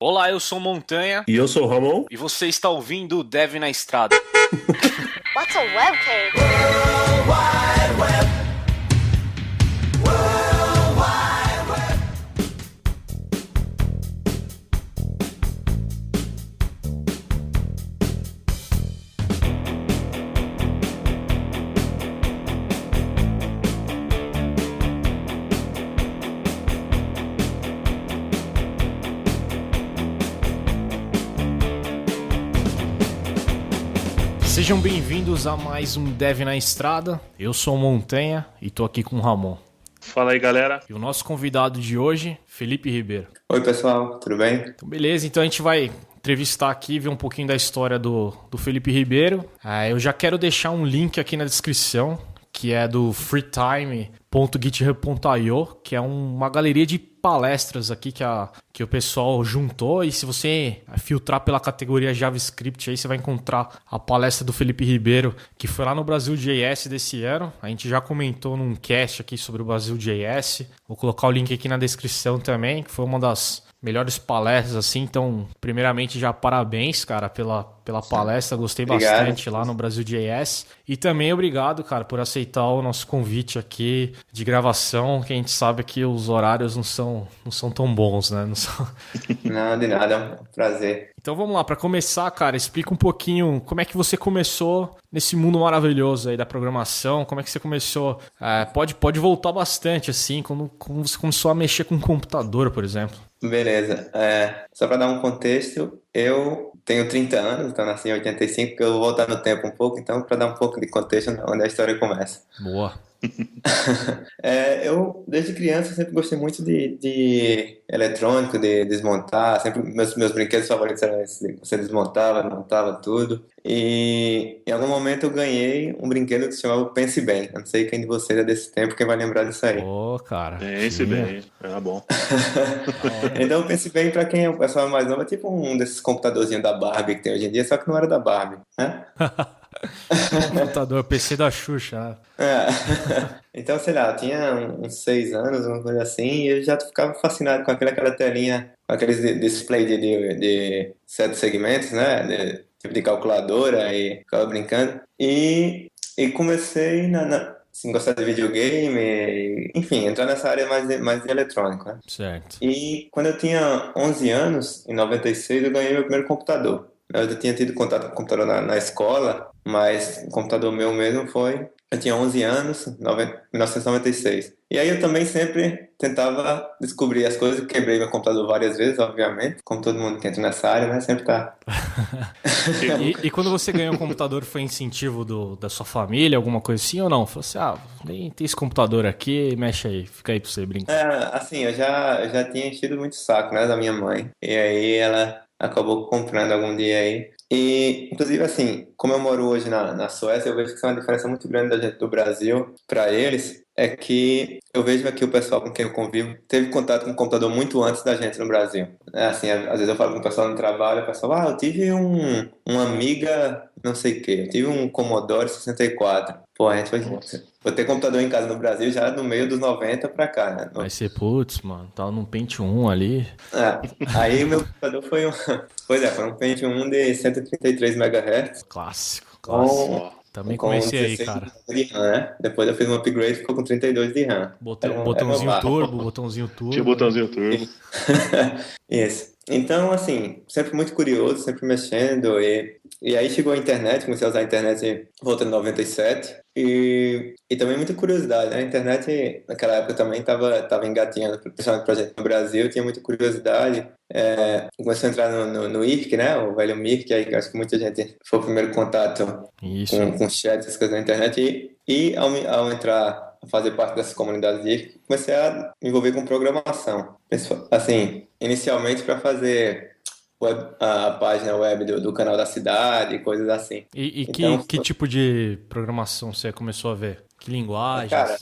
Olá, eu sou Montanha E eu sou o Ramon. e você está ouvindo o Dev na Estrada. What's a web cave? Sejam bem-vindos a mais um Dev na Estrada. Eu sou o Montanha e tô aqui com o Ramon. Fala aí, galera. E o nosso convidado de hoje, Felipe Ribeiro. Oi, pessoal, tudo bem? Então, beleza, então a gente vai entrevistar aqui, ver um pouquinho da história do Felipe Ribeiro. Eu já quero deixar um link aqui na descrição, que é do freetime.github.io, que é uma galeria de palestras aqui que o pessoal juntou. E se você filtrar pela categoria JavaScript, aí você vai encontrar a palestra do Felipe Ribeiro, que foi lá no Brasil JS desse ano. A gente já comentou num cast aqui sobre o Brasil JS. Vou colocar o link aqui na descrição também, que foi uma das melhores palestras, assim. Então, primeiramente, já parabéns, cara, pela palestra. Gostei bastante lá no Brasil JS. E também obrigado, cara, por aceitar o nosso convite aqui de gravação, que a gente sabe que os horários não são tão bons, né? Não são... Não, de nada, é um prazer. Então vamos lá, para começar, cara, explica um pouquinho como é que você começou nesse mundo maravilhoso aí da programação, como é que você começou, pode voltar bastante, assim, como você começou a mexer com o computador, por exemplo. Beleza, só para dar um contexto, eu tenho 30 anos, então nasci em 85, que eu vou voltar no tempo um pouco, então para dar um pouco de contexto onde a história começa. Boa. Eu, desde criança, sempre gostei muito de eletrônico, de desmontar. Sempre meus brinquedos favoritos eram esses. Você desmontava, montava tudo. E em algum momento eu ganhei um brinquedo que se chamava Pense Bem. Eu não sei quem de vocês é desse tempo, quem vai lembrar disso aí. Ô, cara. Pense bem, era bom. Então, Pense Bem, pra quem é o pessoal mais novo, é tipo um desses computadorzinhos da Barbie que tem hoje em dia, só que não era da Barbie, né? Computador, PC da Xuxa, né? Então, sei lá, eu tinha uns 6 anos, uma coisa assim, e eu já ficava fascinado com aquela telinha, com aqueles display de 7 segmentos, né? Tipo de calculadora, e ficava brincando. E comecei assim, gostar de videogame, enfim, entrar nessa área mais de eletrônico, né? Certo. E quando eu tinha 11 anos, em 96, eu ganhei meu primeiro computador. Eu já tinha tido contato com o computador na escola, mas o computador meu mesmo foi... Eu tinha 11 anos, 1996. E aí eu também sempre tentava descobrir as coisas. Quebrei meu computador várias vezes, obviamente. Como todo mundo que entra nessa área, né? Sempre tá. E quando você ganhou o computador, foi incentivo da sua família, alguma coisa assim ou não? Falou assim, nem tem esse computador aqui, mexe aí, fica aí pra você brincar. Assim, eu já tinha enchido muito o saco, né, da minha mãe. E aí ela acabou comprando algum dia aí. E, inclusive, assim, como eu moro hoje na Suécia, eu vejo que é uma diferença muito grande da gente do Brasil para eles, é que eu vejo que o pessoal com quem eu convivo teve contato com o computador muito antes da gente no Brasil. Assim, às vezes eu falo com o pessoal no trabalho, o pessoal, eu tive uma Amiga não sei o quê, eu tive um Commodore 64. Pô, a gente vou ter computador em casa no Brasil já no meio dos 90 pra cá, né? Vai ser, putz, mano, tava num Pentium 1 ali. Aí o meu computador foi um Pentium de 133 MHz. Clássico. Também Com comecei aí, 16 cara. de RAM, né? Depois eu fiz um upgrade e ficou com 32 de RAM. Botãozinho turbo. Tinha o botãozinho turbo. Isso. Então, assim, sempre muito curioso, sempre mexendo. E aí chegou a internet, comecei a usar a internet voltando em 97. E também muita curiosidade, né? A internet naquela época também estava engatinhando, principalmente pra gente no Brasil, tinha muita curiosidade. Comecei a entrar no IRC, né? O velho Mirk, aí acho que muita gente foi o primeiro contato com chat, essas coisas na internet. E ao entrar a fazer parte dessa comunidade de IRC, comecei a me envolver com programação. Assim, inicialmente para fazer a página web do canal da cidade, coisas assim. Então, que tipo de programação você começou a ver? Que linguagens? Cara,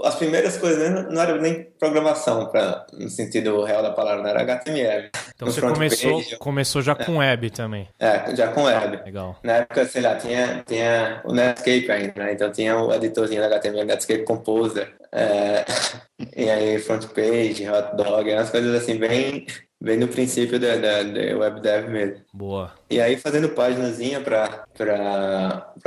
as primeiras coisas não eram nem programação, no sentido real da palavra, não era HTML. Então você começou já com web também. Já com web. Legal. Na época, sei lá, tinha o Netscape ainda, né? Então tinha o editorzinho da HTML, Netscape Composer. E aí Front Page, Hot Dog, umas coisas assim bem no princípio da web dev mesmo. Boa. E aí fazendo paginazinha para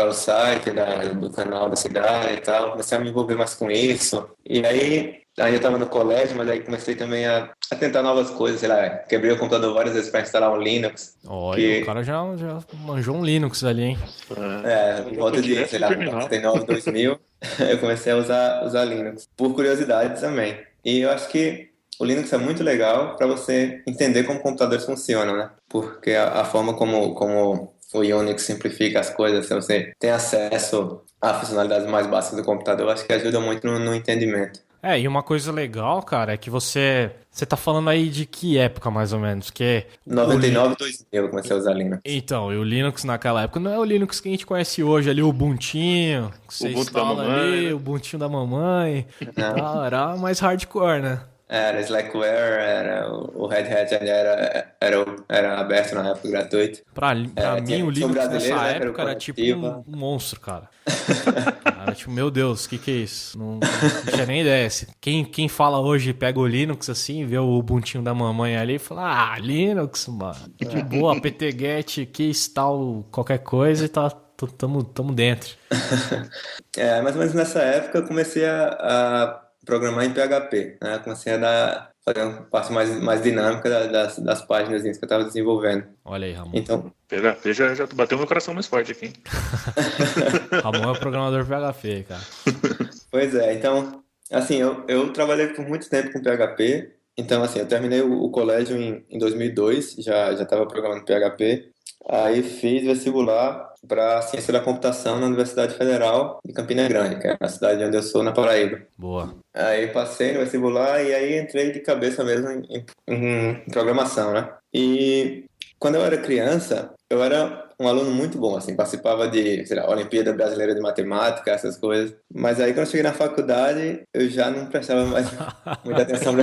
o site do canal da cidade e tal, comecei a me envolver mais com isso. E aí ainda estava no colégio, mas aí comecei também a tentar novas coisas, sei lá, quebrei o computador várias vezes para instalar um Linux. Olha, o cara já manjou um Linux ali, hein? Por volta de, sei lá, 99, 2000, eu comecei a usar Linux, por curiosidade também. E eu acho que o Linux é muito legal para você entender como computadores funcionam, né? Porque a forma como o Unix simplifica as coisas, se você tem acesso a funcionalidades mais básicas do computador, acho que ajuda muito no entendimento. E uma coisa legal, cara, é que você tá falando aí de que época, mais ou menos? Que 99, 2000 eu comecei a usar Linux. Então, e o Linux naquela época não é o Linux que a gente conhece hoje, ali o Ubuntu, que você Ubuntu instala da mamãe, ali, né? o Ubuntu da mamãe, tal, era mais hardcore, né? Era Slackware, o Red Hat era aberto na época, gratuito. Pra mim, o Linux brasileiro, nessa né, que era o época era tipo Conectiva. um monstro, cara. Era tipo, meu Deus, o que é isso? Não tinha nem ideia. Quem fala hoje, pega o Linux assim, vê o Ubuntu da mamãe ali e fala, Linux, mano, de boa, apt-get, que install qualquer coisa e tamo dentro. Mais ou menos nessa época eu comecei a programar em PHP, né? Comecei a fazer uma parte mais dinâmica das páginas que eu estava desenvolvendo. Olha aí, Ramon. Então, PHP já bateu meu coração mais forte aqui. Ramon é o programador PHP, cara. pois é, então, assim, eu trabalhei por muito tempo com PHP, então, assim, eu terminei o colégio em 2002, já estava programando PHP, aí fiz vestibular para Ciência da Computação na Universidade Federal de Campina Grande, que é a cidade onde eu sou, na Paraíba. Boa. Aí passei no vestibular e aí entrei de cabeça mesmo em programação, né? E quando eu era criança, eu era um aluno muito bom, assim, participava de, sei lá, Olimpíada Brasileira de Matemática, essas coisas. Mas aí quando eu cheguei na faculdade, eu já não prestava mais muita atenção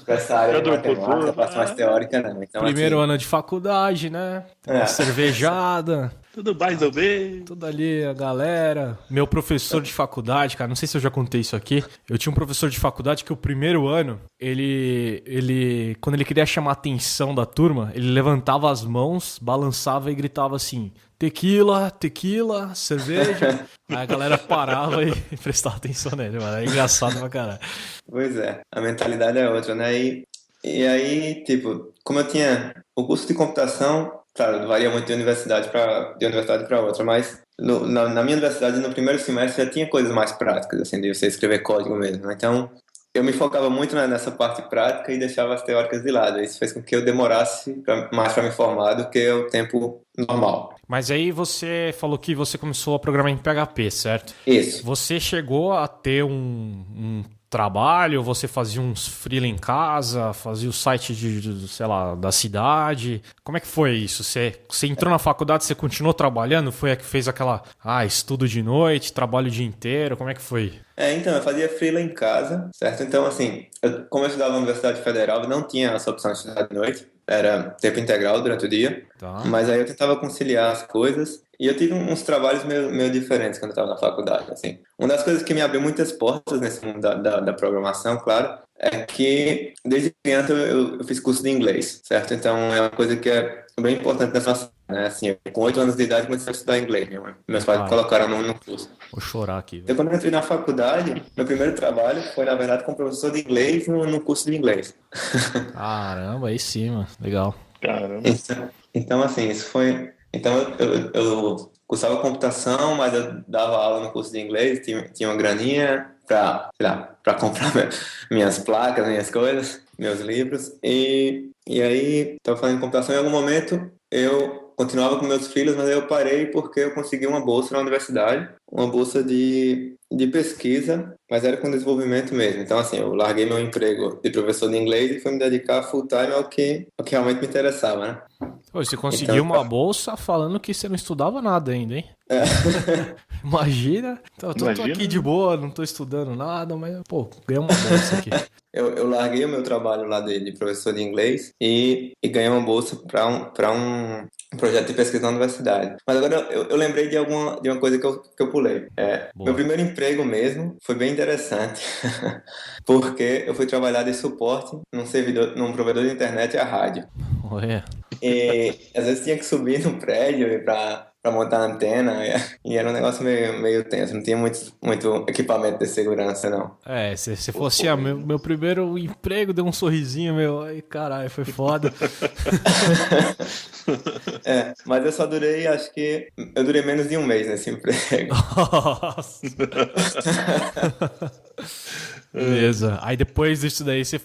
pra essa área de matemática, a parte mais teórica, não. Então, Primeiro assim, ano de faculdade, né? Uma cervejada. Tudo mais ou menos. Tudo ali, a galera. Meu professor de faculdade, cara, não sei se eu já contei isso aqui. Eu tinha um professor de faculdade que o primeiro ano, ele quando ele queria chamar a atenção da turma, ele levantava as mãos, balançava e gritava assim: tequila, tequila, cerveja. Aí a galera parava e prestava atenção nele, mano. É engraçado pra caralho. pois é, a mentalidade é outra, né? E aí, tipo, como eu tinha o curso de computação, claro, varia muito de universidade para outra, mas na minha universidade, no primeiro semestre, já tinha coisas mais práticas, assim, de você escrever código mesmo. Então, eu me focava muito nessa parte prática e deixava as teóricas de lado. Isso fez com que eu demorasse mais para me formar do que o tempo normal. Mas aí você falou que você começou a programar em PHP, certo? Isso. Você chegou a ter um trabalho, você fazia uns freela em casa, fazia o site sei lá, da cidade. Como é que foi isso? Você entrou na faculdade, você continuou trabalhando? Foi a que fez aquela, estudo de noite, trabalho o dia inteiro? Como é que foi? Então, eu fazia freela em casa, certo? Então, assim, como eu estudava na Universidade Federal, não tinha essa opção de estudar de noite, era tempo integral durante o dia, Tá. mas aí eu tentava conciliar as coisas, e eu tive uns trabalhos meio diferentes quando eu estava na faculdade, assim. Uma das coisas que me abriu muitas portas nesse mundo da programação, claro, é que desde criança eu fiz curso de inglês, certo? Então, é uma coisa que é bem importante nessa área, né? Assim, com 8 anos de idade comecei a estudar inglês, meus pais me colocaram no curso. Vou chorar aqui. Então, quando eu entrei na faculdade, meu primeiro trabalho foi, na verdade, como professor de inglês no curso de inglês. Caramba, aí sim, mano. Legal. Caramba. Então, assim, isso foi... Então, eu cursava computação, mas eu dava aula no curso de inglês, tinha uma graninha para comprar minhas placas, minhas coisas, meus livros. E aí, estava fazendo computação, em algum momento eu continuava com meus filhos, mas aí eu parei porque eu consegui uma bolsa na universidade, uma bolsa de pesquisa, mas era com desenvolvimento mesmo. Então, assim, eu larguei meu emprego de professor de inglês e fui me dedicar full time ao que realmente me interessava, né? Pô, você conseguiu uma bolsa falando que você não estudava nada ainda, hein? Imagina. Então, eu tô Imagina. aqui de boa, não tô estudando nada, mas, pô, ganhei uma bolsa aqui. Eu larguei o meu trabalho lá de professor de inglês e ganhei uma bolsa para um projeto de pesquisa na universidade. Mas agora eu lembrei de uma coisa que eu pulei. Boa. Meu primeiro emprego mesmo foi bem interessante, porque eu fui trabalhar de suporte num provedor de internet e a rádio. Olha. E às vezes tinha que subir no prédio para montar a antena, e era um negócio meio tenso, não tinha muito equipamento de segurança, não. Se fosse meu primeiro emprego, deu um sorrisinho, meu. Ai, caralho, foi foda. Mas eu só durei, acho que eu durei menos de um mês nesse emprego. Nossa. Beleza. Aí depois disso daí você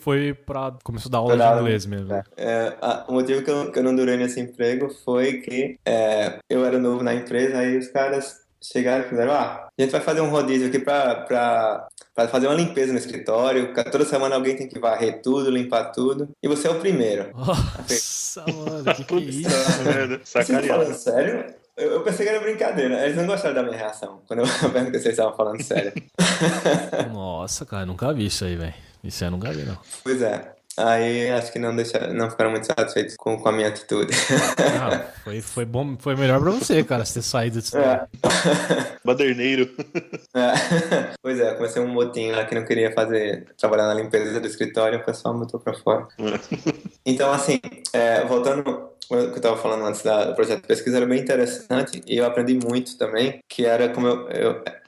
começou a dar aula de inglês mesmo. O motivo que eu não durei nesse emprego foi que eu era novo na empresa, aí os caras chegaram e fizeram, a gente vai fazer um rodízio aqui pra fazer uma limpeza no escritório, toda semana alguém tem que varrer tudo, limpar tudo, e você é o primeiro. Nossa, mano, que é isso? Merda, Vocês falando sacaneado. sério? Eu pensei que era brincadeira. Eles não gostaram da minha reação quando eu perguntei se eles estavam falando sério. Nossa, cara, nunca vi isso aí, velho. Isso aí eu nunca vi, não. Pois é. Aí acho que não ficaram muito satisfeitos com a minha atitude. Ah, foi bom, foi melhor pra você, cara, você ter saído disso daí. Baderneiro. Pois é, eu comecei um motim lá que não queria trabalhar na limpeza do escritório, o pessoal me botou pra fora. Então, assim, voltando ao que eu estava falando antes do projeto de pesquisa, era bem interessante e eu aprendi muito também, que era como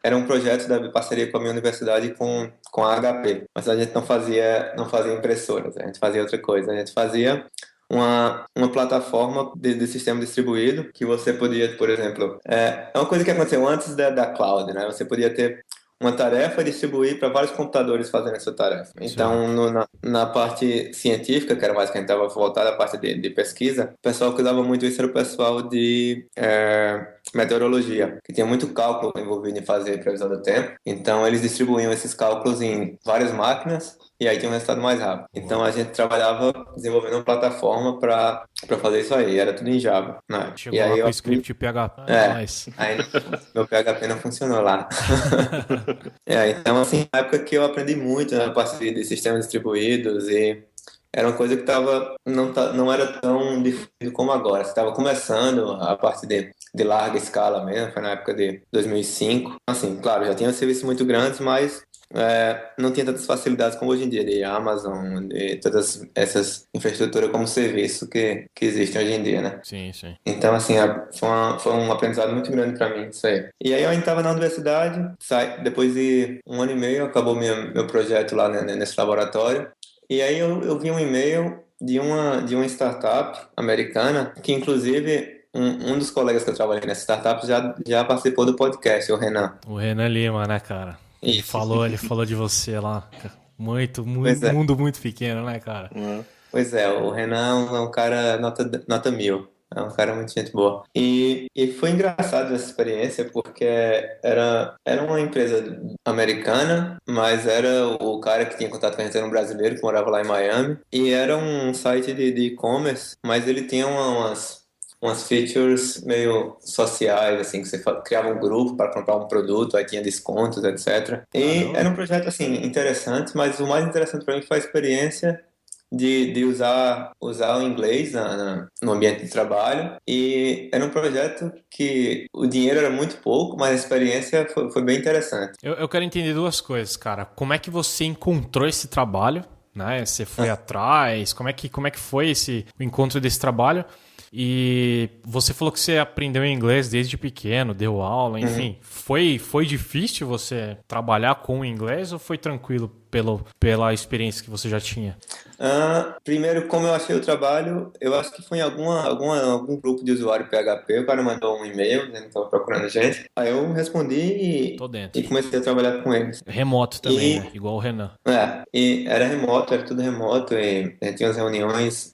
era um projeto da parceria com a minha universidade com a HP, mas a gente não fazia impressoras, a gente fazia outra coisa, a gente fazia uma plataforma de sistema distribuído que você podia, por exemplo, é uma coisa que aconteceu antes da cloud, né? Você podia ter uma tarefa e distribuir para vários computadores fazendo essa tarefa. Então, na parte científica, que era mais que a gente estava voltado à parte de pesquisa, o pessoal que usava muito isso era o pessoal de meteorologia, que tinha muito cálculo envolvido em fazer previsão do tempo. Então, eles distribuíam esses cálculos em várias máquinas e aí tinha um resultado mais rápido. Então, a gente trabalhava desenvolvendo uma plataforma para fazer isso aí. Era tudo em Java, né? Chegou E lá aí com o script PHP. Nice. Aí meu PHP não funcionou lá. Então, assim, na época que eu aprendi muito na parte de sistemas distribuídos e era uma coisa que não era tão difícil como agora. Você estava começando a parte de larga escala mesmo, foi na época de 2005. Assim, claro, já tinha serviços muito grandes, mas não tinha tantas facilidades como hoje em dia, de Amazon, de todas essas infraestruturas como serviço que existem hoje em dia, né? Sim, sim. Então, assim, foi um aprendizado muito grande para mim, isso aí. E aí eu ainda estava na universidade, depois de 1 ano e meio, acabou meu projeto lá nesse laboratório. E aí eu vi um e-mail de uma startup americana, que inclusive um dos colegas que eu trabalhei nessa startup já participou do podcast, o Renan. O Renan Lima, né, cara? Ele falou de você lá. Mundo muito pequeno, né, cara? Pois é, o Renan é um cara nota 1000. É um cara muito gente boa. E foi engraçado essa experiência, porque era uma empresa americana, mas era o cara que tinha contato com a gente, era um brasileiro que morava lá em Miami. E era um site de e-commerce, mas ele tinha umas features meio sociais, assim, que você criava um grupo para comprar um produto, aí tinha descontos, etc. E era um projeto, assim, interessante, mas o mais interessante para mim foi a experiência de usar o inglês no ambiente de trabalho. E era um projeto que o dinheiro era muito pouco, mas a experiência foi bem interessante. Eu quero entender duas coisas, cara. Como é que você encontrou esse trabalho, né? Você foi atrás? Como é que foi o encontro desse trabalho? E você falou que você aprendeu inglês desde pequeno, deu aula, enfim. Foi difícil você trabalhar com o inglês ou foi tranquilo pela experiência que você já tinha? Primeiro, como eu achei o trabalho, eu acho que foi em algum grupo de usuário PHP, o cara mandou um e-mail, né, estava procurando gente. Aí eu respondi e comecei a trabalhar com eles. Remoto também, né? Igual o Renan. E era remoto, era tudo remoto, e tinha as reuniões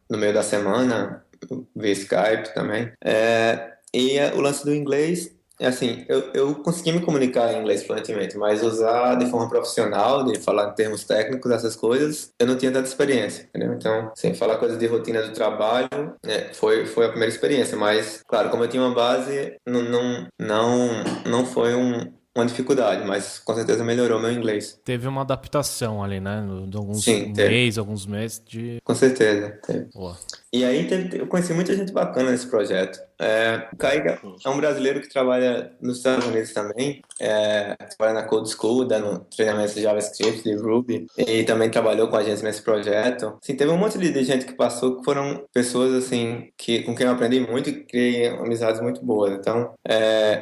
no meio da semana, via Skype também. E o lance do inglês, assim, eu consegui me comunicar em inglês fluentemente, mas usar de forma profissional, de falar em termos técnicos, essas coisas, eu não tinha tanta experiência, entendeu? Então, sem falar coisas de rotina do trabalho, foi a primeira experiência, mas, claro, como eu tinha uma base, não foi uma dificuldade, mas com certeza melhorou meu inglês. Teve uma adaptação ali, né? De Sim, teve. alguns meses de. Com certeza, teve. Boa. E aí eu conheci muita gente bacana nesse projeto. O Caiga é um brasileiro que trabalha nos Estados Unidos também, trabalha na Code School, dando treinamentos de JavaScript, de Ruby, e também trabalhou com a gente nesse projeto. Assim, teve um monte de gente que passou, que foram pessoas assim, com quem eu aprendi muito e criei amizades muito boas. Então,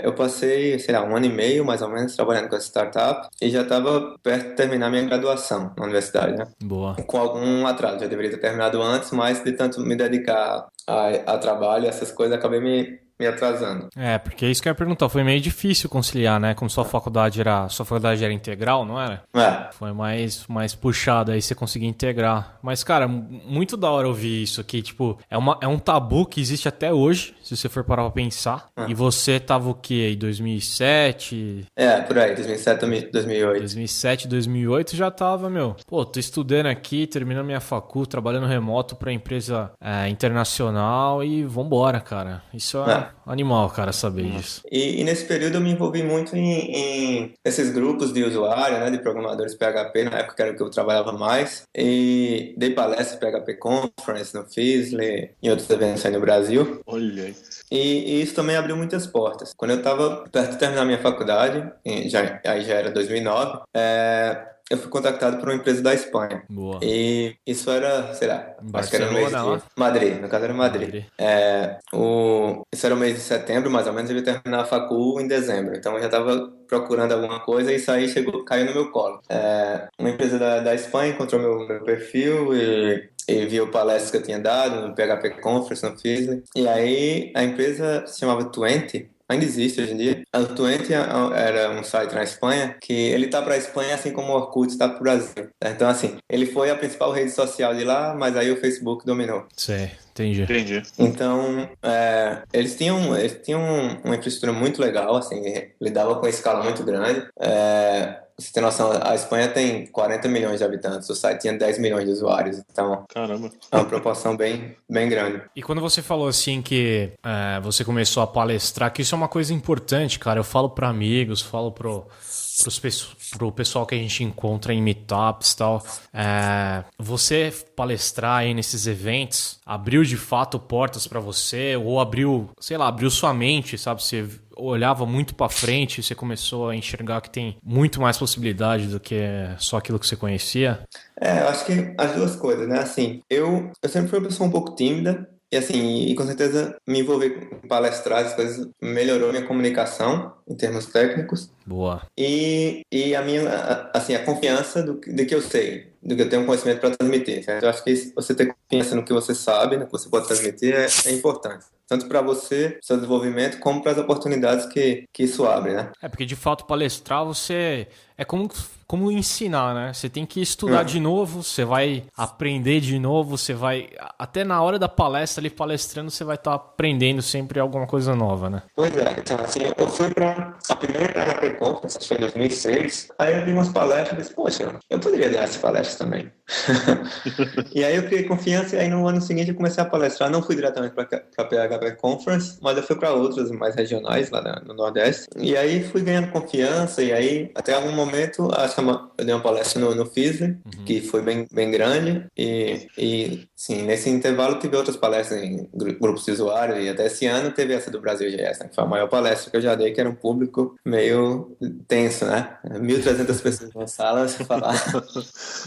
eu passei, sei lá, 1 ano e meio, mais ou menos, trabalhando com essa startup, e já estava perto de terminar minha graduação na universidade, né? Boa. Com algum atraso, já deveria ter terminado antes, mas de tanto me dedicar a trabalho, essas coisas, acabei me atrasando. Porque isso que eu ia perguntar, foi meio difícil conciliar, né? Como sua faculdade era integral, não era? Foi mais puxado aí você conseguir integrar. Mas, cara, muito da hora ouvir isso aqui, tipo, é um tabu que existe até hoje, se você for parar pra pensar. E você tava o quê aí, 2007? Por aí, 2007, 2008. 2007, 2008 já tava, tô estudando aqui, terminando minha facul, trabalhando remoto pra empresa internacional e vambora, cara. Isso é animal, cara, saber disso. E nesse período eu me envolvi muito em esses grupos de usuário, né, de programadores PHP, na época era o que eu trabalhava mais, e dei palestra PHP Conference no Fizzly, em outros eventos aí no Brasil. Olha aí. E isso também abriu muitas portas. Quando eu estava perto de terminar minha faculdade, aí já era 2009, eu fui contactado por uma empresa da Espanha. Boa. E isso era, sei lá, acho que era no mês Barcelona, de Madrid, no caso era Madrid. Isso era o mês de setembro, mais ou menos, eu ia terminar a facul em dezembro. Então eu já estava procurando alguma coisa e isso aí caiu no meu colo. Uma empresa da Espanha encontrou meu perfil e viu palestras que eu tinha dado no PHP Conference, no Fizzly. E aí a empresa se chamava Twenty. Ainda existe hoje em dia. O Twenty era um site na Espanha que ele tá para a Espanha assim como o Orkut está para o Brasil. Então, assim, ele foi a principal rede social de lá, mas aí o Facebook dominou. Sei, entendi. Então, eles tinham uma infraestrutura muito legal, assim, lidava com uma escala muito grande. Você tem noção, a Espanha tem 40 milhões de habitantes, o site tinha 10 milhões de usuários, então Caramba. é uma proporção bem, bem grande. E quando você falou assim que você começou a palestrar, que isso é uma coisa importante, cara, eu falo para amigos, falo pro pessoal que a gente encontra em meetups e tal, você palestrar aí nesses eventos, abriu de fato portas para você, ou abriu sua mente, sabe, você olhava muito para frente, você começou a enxergar que tem muito mais possibilidade do que só aquilo que você conhecia? Eu acho que as duas coisas, né? Assim, eu sempre fui uma pessoa um pouco tímida, e assim, e com certeza me envolver com palestrar, as coisas melhorou minha comunicação em termos técnicos. Boa. E a minha, assim, a confiança de que eu sei, do que eu tenho um conhecimento para transmitir. Certo? Eu acho que você ter confiança no que você sabe, no que você pode transmitir é importante. Tanto para você, seu desenvolvimento, como para as oportunidades que isso abre, né? Porque de fato palestrar você é como ensinar, né? Você tem que estudar de novo, você vai aprender de novo, você vai... Até na hora da palestra ali palestrando, você vai estar aprendendo sempre alguma coisa nova, né? Pois é, então assim, eu fui para a primeira PHP Conference, acho que foi em 2006, aí eu vi umas palestras e disse, poxa, eu poderia dar essas palestras também. E aí eu criei confiança e aí no ano seguinte eu comecei a palestrar, não fui diretamente para a PHP Conference, mas eu fui para outras mais regionais lá no Nordeste, e aí fui ganhando confiança e aí até algum momento, acho que eu dei uma palestra no Fizzly, que foi bem, bem grande e sim, nesse intervalo tive outras palestras em grupos de usuários e até esse ano teve essa do Brasil GS, né, que foi a maior palestra que eu já dei, que era um público meio tenso, né? 1.300 pessoas na sala, se falar,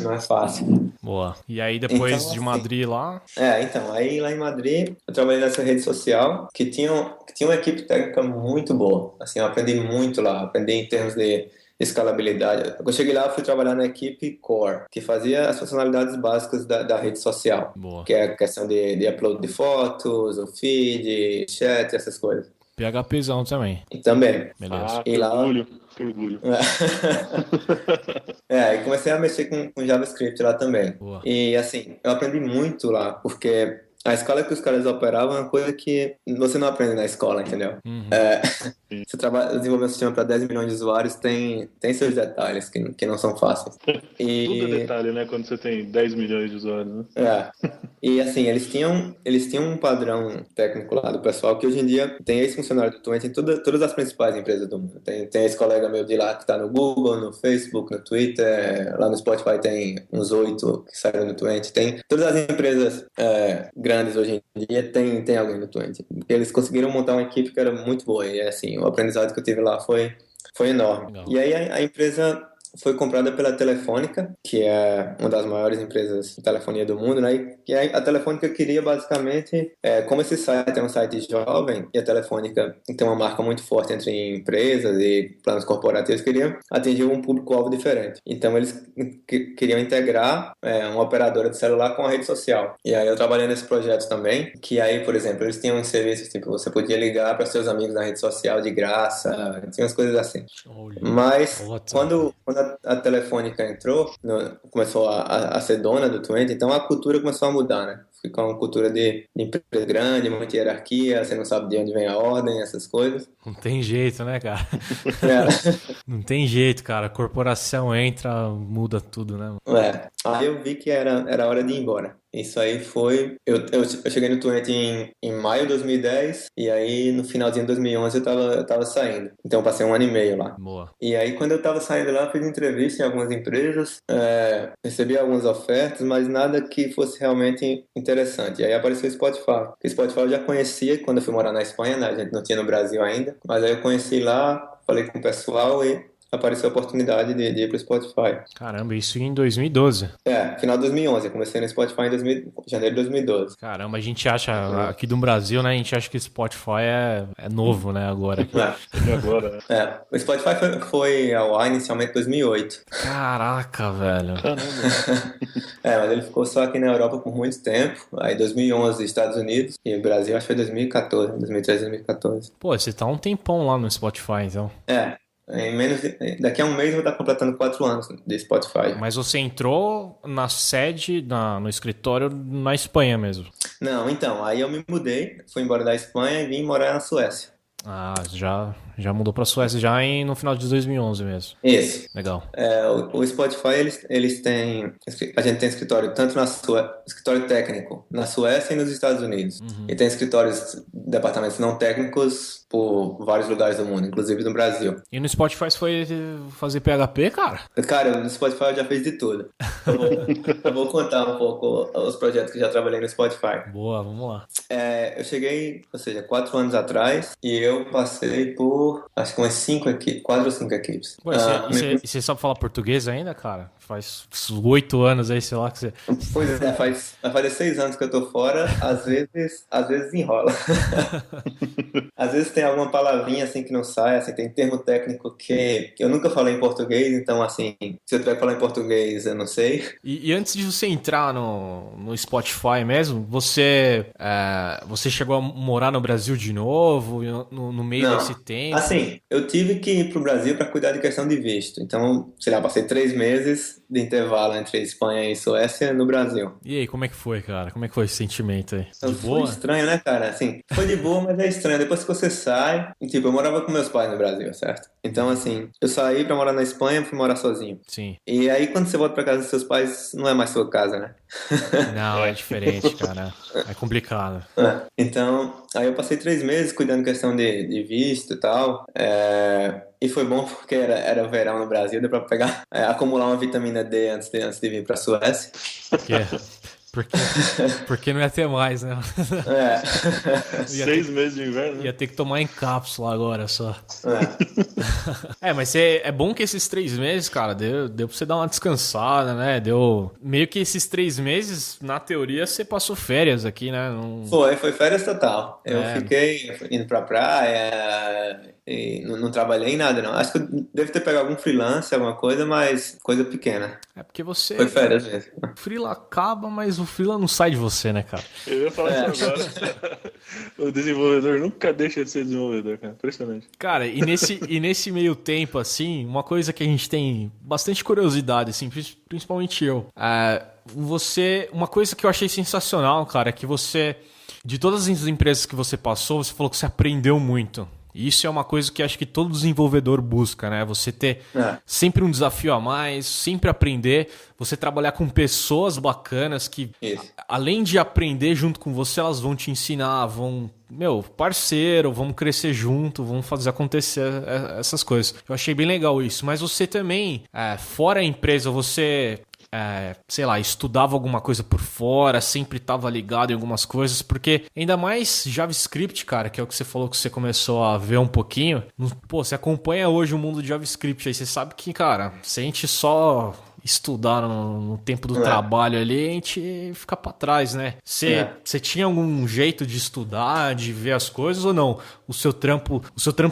não é fácil. Boa. E aí depois então, de assim, Madrid lá... Então, aí lá em Madrid eu trabalhei nessa rede social que tinha uma equipe técnica muito boa, assim, eu aprendi muito lá, aprendi em termos de escalabilidade. Quando eu cheguei lá, eu fui trabalhar na equipe Core, que fazia as funcionalidades básicas da rede social. Boa. Que é a questão de upload de fotos, o feed, chat, essas coisas. PHPzão também. E também. Beleza. E lá... orgulho. E comecei a mexer com JavaScript lá também. Boa. E assim, eu aprendi muito lá, porque a escala que os caras operavam é uma coisa que você não aprende na escola, entendeu? Você desenvolver um sistema para 10 milhões de usuários tem seus detalhes que não são fáceis. Tudo é detalhe, né? Quando você tem 10 milhões de usuários, né? E assim, eles tinham um padrão técnico lá do pessoal que hoje em dia tem ex-funcionário do Twenty em todas as principais empresas do mundo. Tem esse colega meu de lá que está no Google, no Facebook, no Twitter, lá no Spotify tem uns 8 que saíram do Twenty. Tem todas as empresas grandes hoje em dia tem alguém no Twenty. Eles conseguiram montar uma equipe que era muito boa e assim, o aprendizado que eu tive lá foi enorme. Legal. E aí a empresa foi comprada pela Telefônica, que é uma das maiores empresas de telefonia do mundo, né? E a Telefônica queria basicamente, como esse site é um site jovem, e a Telefônica tem uma marca muito forte entre empresas e planos corporativos, queriam atingir um público-alvo diferente. Então eles queriam integrar uma operadora de celular com a rede social. E aí eu trabalhei nesse projeto também, que aí, por exemplo, eles tinham uns serviços, tipo, você podia ligar para seus amigos na rede social de graça, tinha umas coisas assim. Mas quando a Telefônica entrou, começou a ser dona do Twenty, então a cultura começou a mudar, né? Ficou uma cultura de empresa grande, muita hierarquia, você não sabe de onde vem a ordem, essas coisas. Não tem jeito, né, cara? Não tem jeito, cara. A corporação entra, muda tudo, né? Aí eu vi que era hora de ir embora. Isso aí foi... Eu cheguei no Twenty em maio de 2010 e aí no finalzinho de 2011 eu tava saindo. Então eu passei 1 ano e meio lá. Boa. E aí quando eu tava saindo lá, eu fiz entrevista em algumas empresas, recebi algumas ofertas, mas nada que fosse realmente interessante. E aí apareceu o Spotify. O Spotify eu já conhecia quando eu fui morar na Espanha, né? A gente não tinha no Brasil ainda. Mas aí eu conheci lá, falei com o pessoal e apareceu a oportunidade de ir pro Spotify. Caramba, isso em 2012. Final de 2011. Eu comecei no Spotify em janeiro de 2012. Caramba, a gente acha, aqui do Brasil, né, a gente acha que o Spotify é novo, né, agora. Agora, O Spotify foi ao ar inicialmente em 2008. Caraca, velho. Mas ele ficou só aqui na Europa por muito tempo. Aí 2011 Estados Unidos e o Brasil acho que foi 2014, 2013, 2014. Pô, você tá um tempão lá no Spotify, então. Daqui a um mês eu vou estar completando 4 anos de Spotify. Mas você entrou na sede, no escritório na Espanha mesmo? Não, então, aí eu me mudei, fui embora da Espanha e vim morar na Suécia. Ah, já mudou pra Suécia já no final de 2011 mesmo. Isso. Legal. O Spotify, eles têm... A gente tem escritório tanto escritório técnico na Suécia e nos Estados Unidos. E tem departamentos não técnicos por vários lugares do mundo, inclusive no Brasil. E no Spotify você foi fazer PHP, cara? Cara, no Spotify eu já fiz de tudo. Eu vou contar um pouco os projetos que já trabalhei no Spotify. Boa, vamos lá. Eu cheguei, 4 anos atrás, e eu passei por, acho que umas 4 ou 5 equipes. Ué, e você sabe falar português ainda, cara? Faz 8 anos aí, sei lá, que você... Pois vai fazer 6 anos que eu tô fora, às vezes enrola. Às vezes tem alguma palavrinha assim que não sai, assim, tem termo técnico que eu nunca falei em português, então assim, se eu tiver que falar em português, eu não sei. E antes de você entrar no Spotify mesmo, você chegou a morar no Brasil de novo, no meio desse tempo? Assim, eu tive que ir pro Brasil para cuidar de questão de visto, então, sei lá, passei 3 meses de intervalo entre Espanha e Suécia no Brasil. E aí, como é que foi, cara? Como é que foi esse sentimento aí? De boa? Foi estranho, né, cara? Assim, foi de boa, mas é estranho. Depois que você sai... Tipo, eu morava com meus pais no Brasil, certo? Então, assim, eu saí pra morar na Espanha, fui morar sozinho. Sim. E aí, quando você volta pra casa dos seus pais, não é mais sua casa, né? Não, é diferente, cara. É complicado. Então, aí eu passei 3 meses cuidando de questão de visto e tal. E foi bom porque era verão no Brasil, deu pra acumular uma vitamina D antes de vir pra Suécia. Porque não ia ter mais, né? 6 meses de inverno, né? Ia ter que tomar em cápsula agora só. Mas é bom que esses 3 meses, cara, deu pra você dar uma descansada, né? Deu... Meio que esses 3 meses, na teoria, você passou férias aqui, né? Foi férias total. Eu fiquei indo pra praia e não trabalhei em nada, não. Acho que eu devo ter pegado algum freelance, alguma coisa, mas coisa pequena. É porque você... Foi férias mesmo. O freela acaba, mas o freela não sai de você, né, cara? Eu ia falar isso agora. O desenvolvedor nunca deixa de ser desenvolvedor, cara. Impressionante. Cara, e nesse meio tempo, assim, uma coisa que a gente tem bastante curiosidade, assim, principalmente eu. uma coisa que eu achei sensacional, cara, é que de todas as empresas que você passou, você falou que você aprendeu muito. E isso é uma coisa que acho que todo desenvolvedor busca, né? Você ter sempre um desafio a mais, sempre aprender, você trabalhar com pessoas bacanas que, além de aprender junto com você, elas vão te ensinar, parceiro, vamos crescer junto, vamos fazer acontecer essas coisas. Eu achei bem legal isso. Mas você também, fora a empresa, você... estudava alguma coisa por fora, sempre estava ligado em algumas coisas, porque ainda mais JavaScript, cara, que é o que você falou que você começou a ver um pouquinho. Pô, você acompanha hoje o mundo de JavaScript, aí você sabe que, cara, se a gente só estudar no tempo do trabalho ali, a gente fica pra trás, né? Você tinha algum jeito de estudar, de ver as coisas ou não? O seu trampo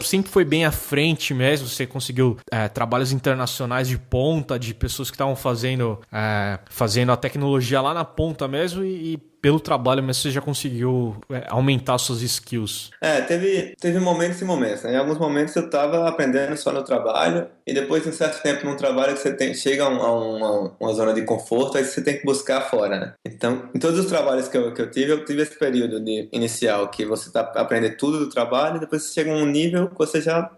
sempre foi bem à frente mesmo, você conseguiu trabalhos internacionais de ponta, de pessoas que estavam fazendo a tecnologia lá na ponta mesmo e pelo trabalho mesmo você já conseguiu aumentar suas skills. Teve momentos e momentos, né? Em alguns momentos eu estava aprendendo só no trabalho e depois de um certo tempo num trabalho que você chega a uma zona de conforto, aí você tem que buscar fora, né? Então, em todos os trabalhos que eu tive esse período inicial que você tá aprendendo tudo do trabalho e depois você chega a um nível que você já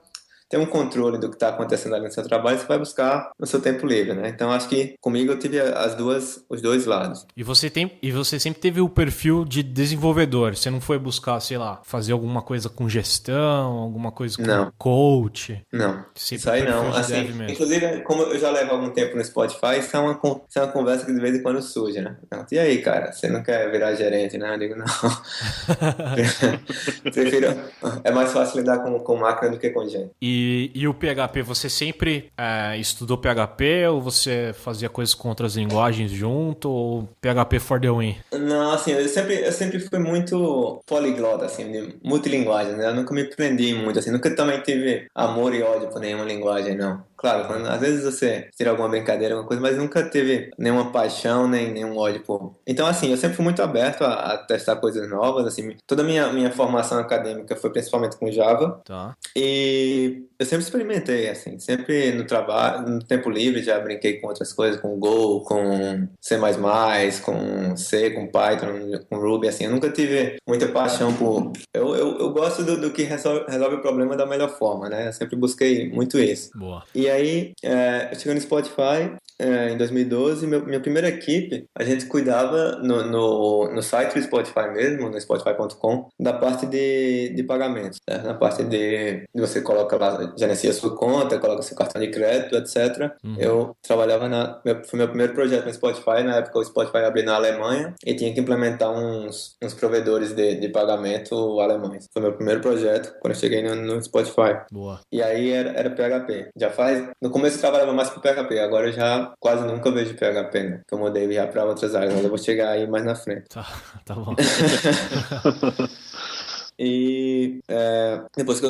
tem um controle do que está acontecendo ali no seu trabalho, você vai buscar no seu tempo livre, né? Então acho que comigo eu tive os dois lados. E você sempre teve o perfil de desenvolvedor, você não foi buscar, sei lá, fazer alguma coisa com gestão, alguma coisa com coach? Não, sempre isso aí não. Assim, inclusive, como eu já levo algum tempo no Spotify, isso é uma conversa que de vez em quando surge, né? Então, e aí, cara, você não quer virar gerente, né? Eu digo, não. Prefiro, é mais fácil lidar com máquina do que com gente. E o PHP, você sempre estudou PHP ou você fazia coisas com outras linguagens junto ou PHP for the win? Não, assim, eu sempre fui muito poliglota, assim, de multilinguagem, né? Eu nunca me prendi muito, assim, nunca também tive amor e ódio por nenhuma linguagem, não. Claro, às vezes você tira alguma brincadeira, alguma coisa, mas nunca teve nenhuma paixão, nem nenhum ódio por... Então, assim, eu sempre fui muito aberto a testar coisas novas, assim, toda a minha formação acadêmica foi principalmente com Java. Tá. E eu sempre experimentei, assim, sempre no trabalho, no tempo livre já brinquei com outras coisas, com Go, com C++, com C, com Python, com Ruby, assim, eu nunca tive muita paixão por... Eu gosto do que resolve o problema da melhor forma, né? Eu sempre busquei muito isso. Boa. E aí, eu cheguei no Spotify em 2012, minha primeira equipe, a gente cuidava no site do Spotify mesmo, no spotify.com, da parte de pagamentos, né? Na parte de você coloca lá, gerencia a sua conta, coloca seu cartão de crédito, etc. Eu trabalhava foi meu primeiro projeto no Spotify, na época o Spotify abriu na Alemanha e tinha que implementar uns provedores de pagamento alemães. Foi meu primeiro projeto quando eu cheguei no Spotify. Boa. E aí era PHP. No começo eu trabalhava mais com PHP, agora eu já quase nunca vejo PHP, né? Que eu mudei já para outras áreas, mas eu vou chegar aí mais na frente. Tá bom. E depois que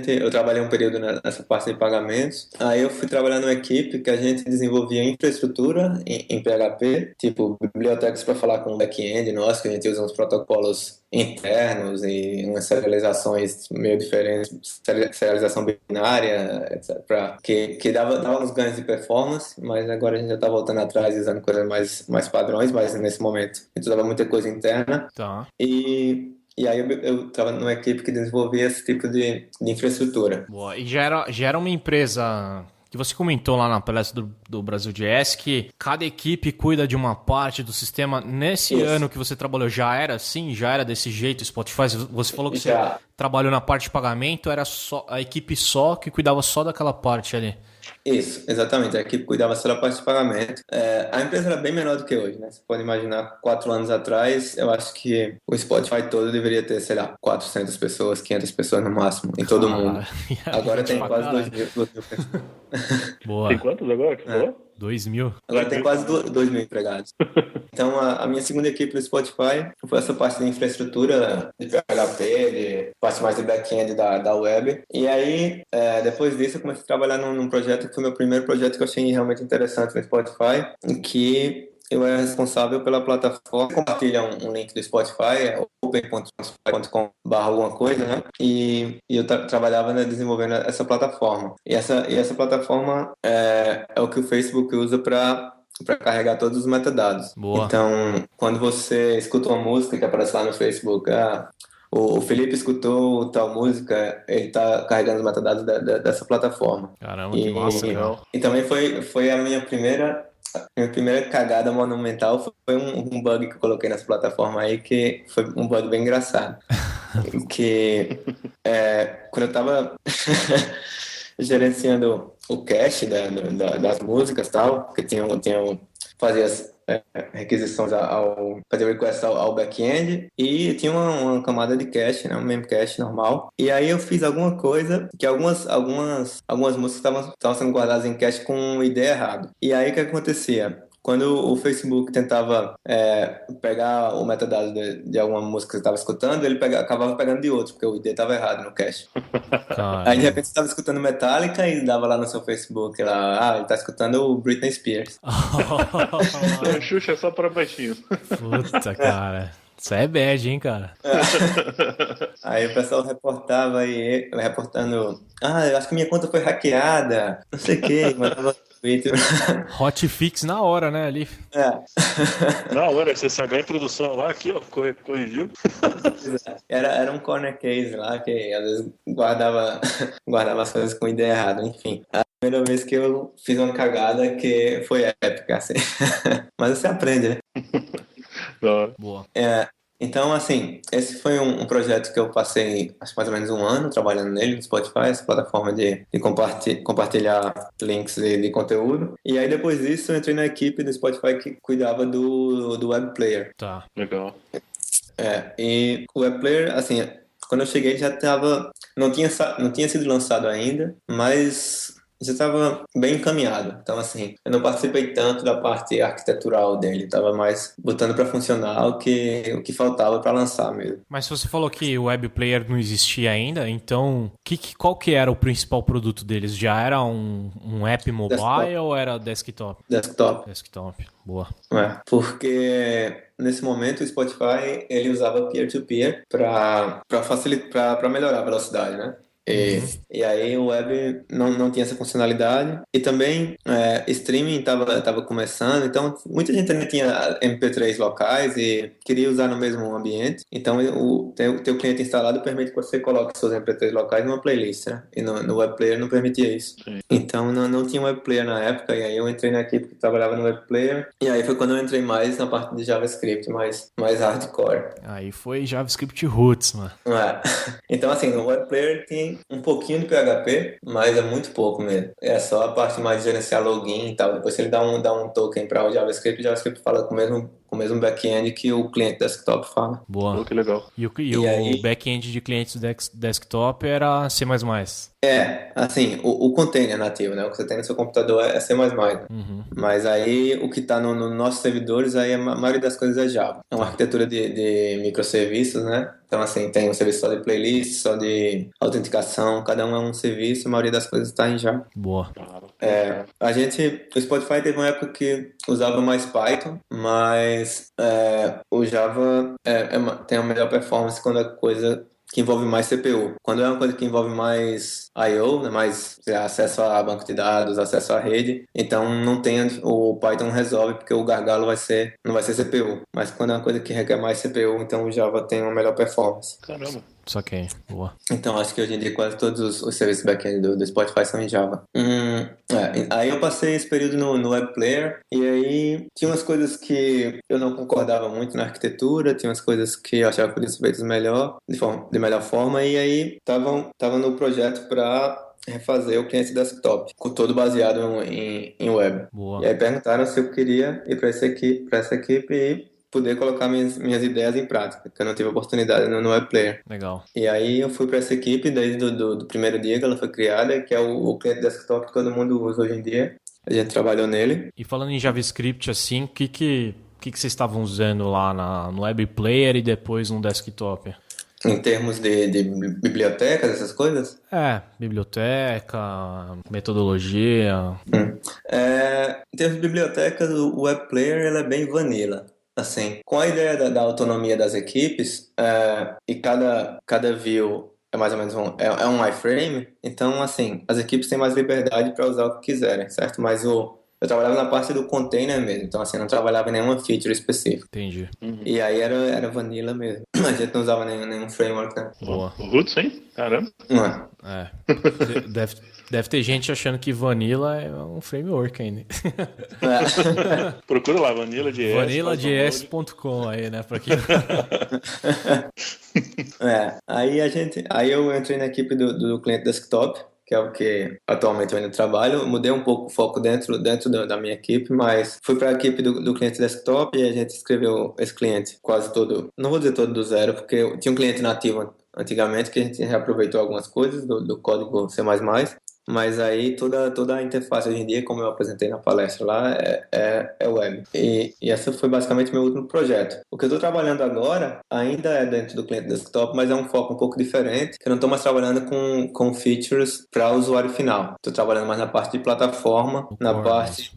eu trabalhei um período nessa parte de pagamentos, aí eu fui trabalhar numa equipe que a gente desenvolvia infraestrutura em PHP, tipo bibliotecas para falar com o back-end nosso, que a gente usa uns protocolos internos e umas serializações meio diferentes, serialização binária, etc. Que dava uns ganhos de performance, mas agora a gente já está voltando atrás usando coisas mais padrões, mas nesse momento a gente usava muita coisa interna. Tá. E aí eu estava numa equipe que desenvolvia esse tipo de infraestrutura. Boa. E já era uma empresa que você comentou lá na palestra do Brasil JS que cada equipe cuida de uma parte do sistema. Nesse ano que você trabalhou, já era assim? Já era desse jeito, Spotify? Você falou que você trabalhou na parte de pagamento, era só a equipe só que cuidava só daquela parte ali. Isso, exatamente. A equipe cuidava só da parte de pagamento. A empresa era bem menor do que hoje, né? Você pode imaginar, 4 anos atrás, eu acho que o Spotify todo deveria ter, sei lá, 400 pessoas, 500 pessoas no máximo, em todo mundo. Agora tem quase 2.000 pessoas. Boa. Tem quantos agora que você falou? 2.000. Agora tem quase 2.000 empregados. Então, a minha segunda equipe do Spotify foi essa parte de infraestrutura, de PHP, de parte mais de back-end da web. E aí, depois disso, eu comecei a trabalhar num projeto que foi o meu primeiro projeto que eu achei realmente interessante no Spotify, em que eu era responsável pela plataforma. Compartilha um link do Spotify, open.spotify.com/ alguma coisa, né? E eu trabalhava desenvolvendo essa plataforma. E essa plataforma é o que o Facebook usa para para carregar todos os metadados. Boa. Então, quando você escuta uma música que aparece lá no Facebook, o Felipe escutou tal música, ele tá carregando os metadados dessa plataforma. Caramba, que massa, cara. E também foi a minha primeira cagada monumental, foi um bug que eu coloquei nessa plataforma aí, que foi um bug bem engraçado. Que quando eu tava gerenciando o cache das músicas e tal, que fazia as requisições fazia request ao back-end, e tinha uma camada de cache, né, um memcache normal. E aí eu fiz alguma coisa que algumas músicas estavam sendo guardadas em cache com ID errado. E aí o que acontecia? Quando o Facebook tentava pegar o metadado de alguma música que você estava escutando, ele acabava pegando de outro, porque o ID estava errado no cache. Aí de repente você estava escutando Metallica e dava lá no seu Facebook, lá, ele está escutando o Britney Spears. Xuxa só para baixinho. Puta, cara. Isso é bad, hein, cara? Aí o pessoal reportando, eu acho que minha conta foi hackeada, não sei o que, mandava Twitter. Hotfix na hora, né, ali. Na hora, você sabe a introdução lá, aqui, ó, corrigiu. Era um corner case lá, que às vezes guardava as coisas com ideia errada, enfim. A primeira vez que eu fiz uma cagada que foi épica, assim. Mas você aprende, né? Boa. Então, assim, esse foi um projeto que eu passei, acho que mais ou menos um ano trabalhando nele, no Spotify, essa plataforma de compartilhar links de conteúdo. E aí, depois disso, eu entrei na equipe do Spotify que cuidava do Web Player. Tá. Legal. E o Web Player, assim, quando eu cheguei já não tinha sido lançado ainda, mas já estava bem encaminhado. Então, assim, eu não participei tanto da parte arquitetural dele. Estava mais botando para funcionar o que faltava para lançar mesmo. Mas você falou que o Web Player não existia ainda, então qual que era o principal produto deles? Já era um app mobile Desktop. ou era desktop? Desktop. Boa. Porque nesse momento o Spotify ele usava peer-to-peer para facilitar, para melhorar a velocidade, né? E aí o web não tinha essa funcionalidade. E também streaming estava começando, então muita gente ainda tinha MP3 locais e queria usar no mesmo ambiente. Então o teu cliente instalado permite que você coloque seus MP3 locais numa playlist, né? E no web player não permitia isso. Sim. Então não tinha web player na época, e aí eu entrei na equipe que trabalhava no web player. E aí foi quando eu entrei mais na parte de JavaScript, mais hardcore. Aí foi JavaScript Roots, mano. Então, assim, no web player tem um pouquinho de PHP, mas é muito pouco mesmo. É só a parte mais de gerenciar login e tal. Depois se ele dá um token para o JavaScript fala com o mesmo back-end que o cliente desktop fala. Boa. Pô, que legal. E aí? O back-end de clientes desktop era C++. Assim, o container nativo, né? O que você tem no seu computador é C++. Né? Mas aí, o que está nos nossos servidores, aí a maioria das coisas é Java. É uma arquitetura de microserviços, né? Então, assim, tem um serviço só de playlist, só de autenticação, cada um é um serviço, a maioria das coisas está em Java. Boa. O Spotify teve uma época que usava mais Python, mas o Java tem a melhor performance quando a coisa que envolve mais CPU. Quando é uma coisa que envolve mais I/O, né, mais acesso a banco de dados, acesso à rede, então o Python resolve, porque o gargalo não vai ser CPU. Mas quando é uma coisa que requer mais CPU, então o Java tem uma melhor performance. Caramba. Saquei. Boa. Então acho que hoje em dia quase todos os serviços back-end do Spotify são em Java. Aí eu passei esse período no Web Player, e aí tinha umas coisas que eu não concordava muito na arquitetura, tinha umas coisas que eu achava que podiam ser feitas melhor, de melhor forma, e aí tava no projeto para refazer o cliente desktop, com todo baseado em web. Boa. E aí perguntaram se eu queria ir para essa equipe e poder colocar minhas ideias em prática, que eu não tive oportunidade no Web Player. Legal. E aí eu fui para essa equipe desde do primeiro dia que ela foi criada, que é o cliente desktop que todo mundo usa hoje em dia. A gente trabalhou nele. E falando em JavaScript, assim, o que vocês estavam usando lá no Web Player e depois no desktop? Em termos de bibliotecas, essas coisas? Biblioteca, metodologia. Em termos de bibliotecas, o Web Player ele é bem vanilla. Assim, com a ideia da autonomia das equipes, e cada view é mais ou menos um iframe, então, assim, as equipes têm mais liberdade para usar o que quiserem, certo? Mas o eu trabalhava na parte do container mesmo, então assim, eu não trabalhava em nenhuma feature específica. Entendi. E aí era vanilla mesmo. A gente não usava nenhum framework, né? Boa. Roots, hein? Caramba. Não é. É. Deve ter gente achando que Vanilla é um framework ainda. Procura lá, VanillaJS. VanillaJS.com aí, né? Pra quem... Aí eu entrei na equipe do cliente desktop, que é o que atualmente eu ainda trabalho. Eu mudei um pouco o foco dentro da minha equipe, mas fui para a equipe do cliente desktop e a gente escreveu esse cliente quase todo, não vou dizer todo do zero, porque eu tinha um cliente nativo antigamente que a gente reaproveitou algumas coisas do código C++, mas aí toda a interface hoje em dia, como eu apresentei na palestra lá, é web. E esse foi basicamente meu último projeto. O que eu estou trabalhando agora ainda é dentro do cliente desktop, mas é um foco um pouco diferente, que eu não estou mais trabalhando com features para o usuário final. Estou trabalhando mais na parte de plataforma, na parte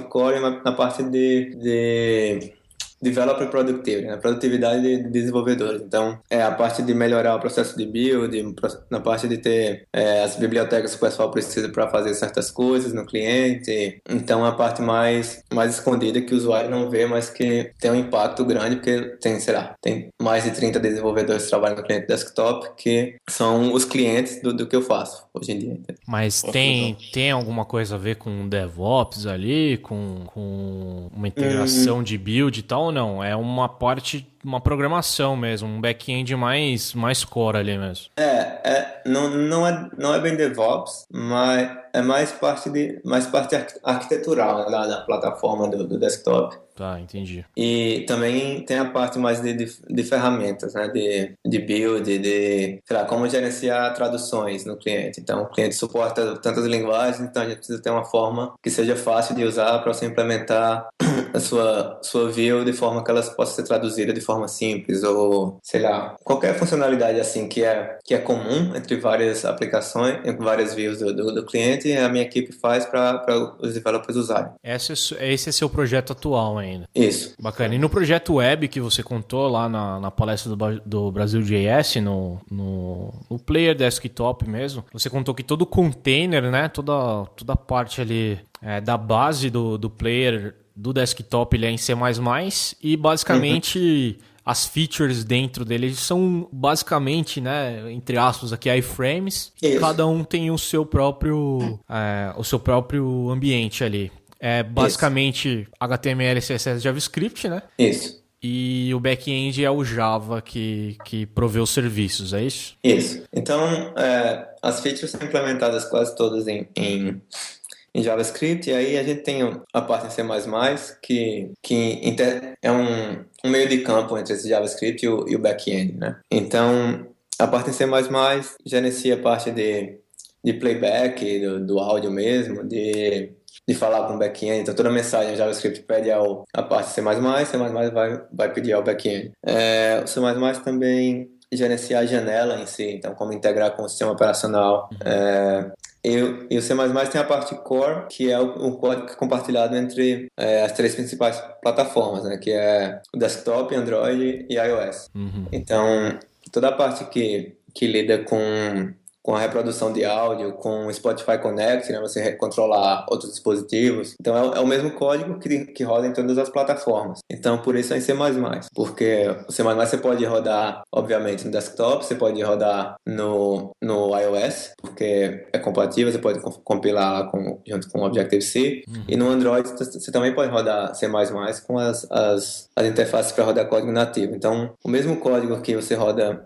core, na parte de Developer Productivity, né? Produtividade de desenvolvedores. Então, a parte de melhorar o processo de build, na parte de ter as bibliotecas que o pessoal precisa para fazer certas coisas no cliente. Então, a parte mais escondida que o usuário não vê, mas que tem um impacto grande, porque tem mais de 30 desenvolvedores que trabalham no cliente desktop, que são os clientes do que eu faço hoje em dia. Mas tem alguma coisa a ver com DevOps ali, com uma integração de build e tal? Não, é uma programação mesmo, um back-end mais core ali mesmo. Não é bem DevOps, mas é mais parte arquitetural, né, da plataforma do desktop. Tá, entendi. E também tem a parte mais de ferramentas, né? De build, como gerenciar traduções no cliente. Então, o cliente suporta tantas linguagens, então a gente precisa ter uma forma que seja fácil de usar para você implementar a sua view de forma que elas possam ser traduzidas de forma simples, ou, qualquer funcionalidade assim que é comum entre várias aplicações, entre várias views do cliente, a minha equipe faz para os developers usarem. Esse é seu projeto atual ainda. Isso. Bacana. E no projeto web que você contou lá na palestra do Brasil.js, no Player Desktop mesmo, você contou que todo container, né, toda a parte ali da base do Player do desktop ele é em C++ e basicamente as features dentro dele são basicamente, né, entre aspas aqui, iframes. Isso. Cada um tem o seu próprio ambiente ali. É basicamente HTML, CSS, JavaScript, né? Isso. E o back-end é o Java que provê os serviços, é isso? Isso. Então, as features são implementadas quase todas em JavaScript, e aí a gente tem a parte em C++, que é um meio de campo entre esse JavaScript e o back-end, né? Então, a parte em C++ gerencia a parte de playback, do áudio mesmo, de falar com o back-end. Então, toda mensagem em JavaScript pede a parte C++, C++ vai pedir ao back-end. O C++ também gerencia a janela em si, então como integrar com o sistema operacional. E o C++ tem a parte core, que é o código compartilhado entre as três principais plataformas, né, que é o desktop, Android e iOS. Então, toda a parte que lida com a reprodução de áudio, com o Spotify Connect, né, você controlar outros dispositivos. Então, é o mesmo código que roda em todas as plataformas. Então, por isso é em C++, porque o C++ você pode rodar, obviamente, no desktop, você pode rodar no iOS, porque é compatível, você pode compilar lá junto com o Objective-C, e no Android você também pode rodar C++ com as interfaces para rodar código nativo. Então, o mesmo código que você roda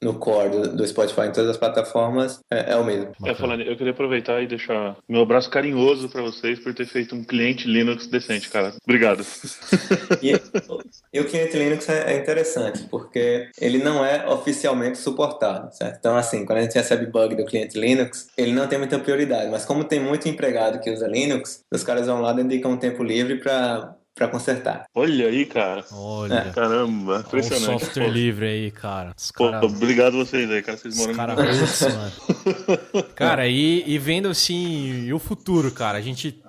no core do Spotify em todas as plataformas é o mesmo. Eu queria aproveitar e deixar meu abraço carinhoso para vocês por ter feito um cliente Linux decente, cara. Obrigado. E o cliente Linux é interessante, porque ele não é oficialmente suportado, certo? Então, assim, quando a gente recebe bug do cliente Linux, ele não tem muita prioridade, mas como tem muito empregado que usa Linux, os caras vão lá e dedicam um tempo livre para consertar. Olha aí, cara. Olha. Caramba, impressionante. Olha o software livre aí, cara. Obrigado vocês aí, cara. Vocês moram no mano. Cara, e vendo assim, e o futuro, cara?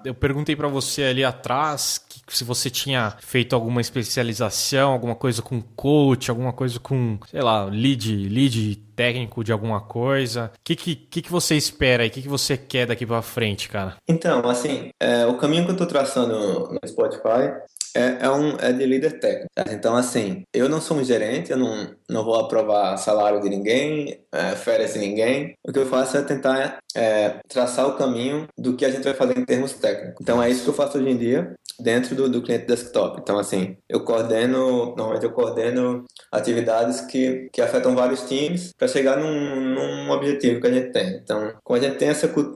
Eu perguntei pra você ali atrás que se você tinha feito alguma especialização, alguma coisa com coach, alguma coisa com, sei lá, lead técnico de alguma coisa. O que você espera aí? O que você quer daqui pra frente, cara? Então, assim, o caminho que eu tô traçando no Spotify é de líder técnico, tá? Então, assim, eu não sou um gerente, eu não vou aprovar salário de ninguém, férias de ninguém. O que eu faço é tentar traçar o caminho do que a gente vai fazer em termos técnicos. Então, é isso que eu faço hoje em dia dentro do cliente desktop. Então, assim, normalmente eu coordeno atividades que afetam vários times para chegar num objetivo que a gente tem. Então, como a gente tem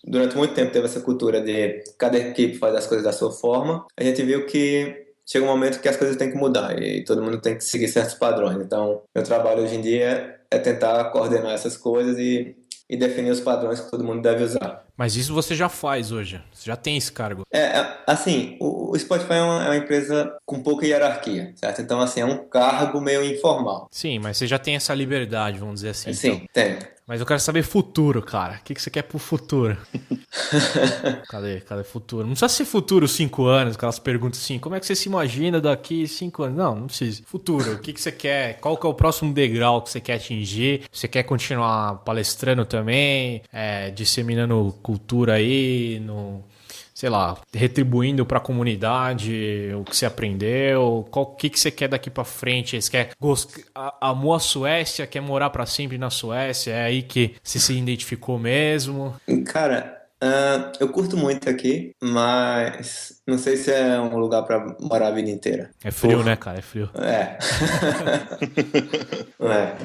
durante muito tempo teve essa cultura de cada equipe faz as coisas da sua forma, a gente viu que chega um momento que as coisas têm que mudar e todo mundo tem que seguir certos padrões. Então, meu trabalho hoje em dia é tentar coordenar essas coisas e definir os padrões que todo mundo deve usar. Mas isso você já faz hoje. Você já tem esse cargo. Assim, o Spotify é uma empresa com pouca hierarquia, certo? Então, assim, é um cargo meio informal. Sim, mas você já tem essa liberdade, vamos dizer assim. Sim, então. tem. Mas eu quero saber futuro, cara. O que você quer pro futuro? Cadê futuro? Não precisa ser futuro 5 anos, aquelas perguntas assim, como é que você se imagina daqui 5 anos? Não precisa. Futuro, o que você quer? Qual que é o próximo degrau que você quer atingir? Você quer continuar palestrando também? Disseminando cultura aí, sei lá, retribuindo para a comunidade o que você aprendeu? O que você quer daqui para frente? Você amou a Suécia, quer morar para sempre na Suécia? É aí que você se identificou mesmo? Cara, eu curto muito aqui, mas não sei se é um lugar para morar a vida inteira. É frio, né, cara? É frio.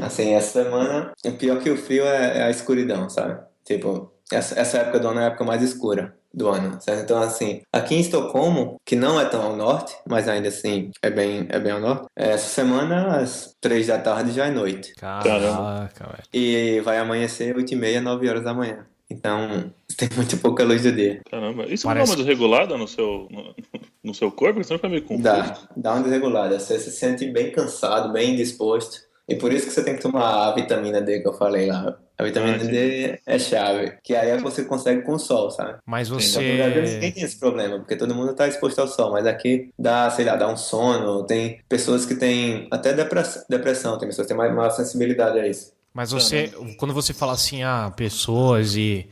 Assim, essa semana, o pior que o frio é a escuridão, sabe? Tipo, essa época do ano é a época mais escura do ano, certo? Então, assim, aqui em Estocolmo, que não é tão ao norte, mas ainda assim é bem ao norte, essa semana às 3 da tarde já é noite. Caraca, velho. E vai amanhecer 8h30, 9 horas da manhã. Então, tem muito pouca luz do dia. Caramba, isso não dá uma desregulada no seu corpo? Porque senão fica meio confuso. Dá uma desregulada. Você se sente bem cansado, bem indisposto. E por isso que você tem que tomar a vitamina D que eu falei lá. A vitamina D é chave. Que aí você consegue com o sol, sabe? Mas Então, no Brasil ninguém tem esse problema, porque todo mundo tá exposto ao sol. Mas aqui dá um sono. Tem pessoas que têm até depressão. Tem pessoas que têm maior sensibilidade a isso. Mas quando você fala assim, pessoas e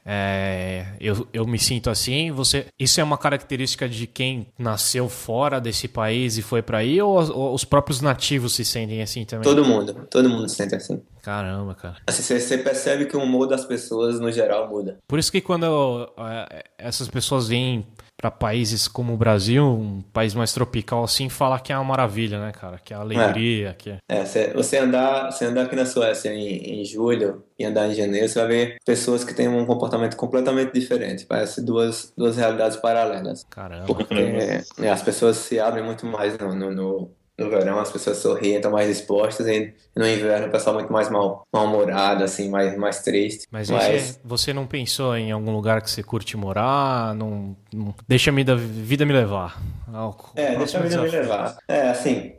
eu me sinto assim, isso é uma característica de quem nasceu fora desse país e foi pra aí, ou os próprios nativos se sentem assim também? Todo mundo se sente assim. Caramba, cara. Assim, você percebe que o humor das pessoas, no geral, muda. Por isso que quando essas pessoas vêm para países como o Brasil, um país mais tropical assim, fala que é uma maravilha, né, cara? Que é a alegria. Você andar aqui na Suécia em julho e andar em janeiro, você vai ver pessoas que têm um comportamento completamente diferente. Parece duas realidades paralelas. Caramba. Porque as pessoas se abrem muito mais no verão, as pessoas sorriem, estão mais dispostas, e no inverno o pessoal é muito mais mal-humorado, assim, mais triste. Mas você não pensou em algum lugar que você curte morar? Não deixa a vida me levar. Deixa a vida me levar. Assim,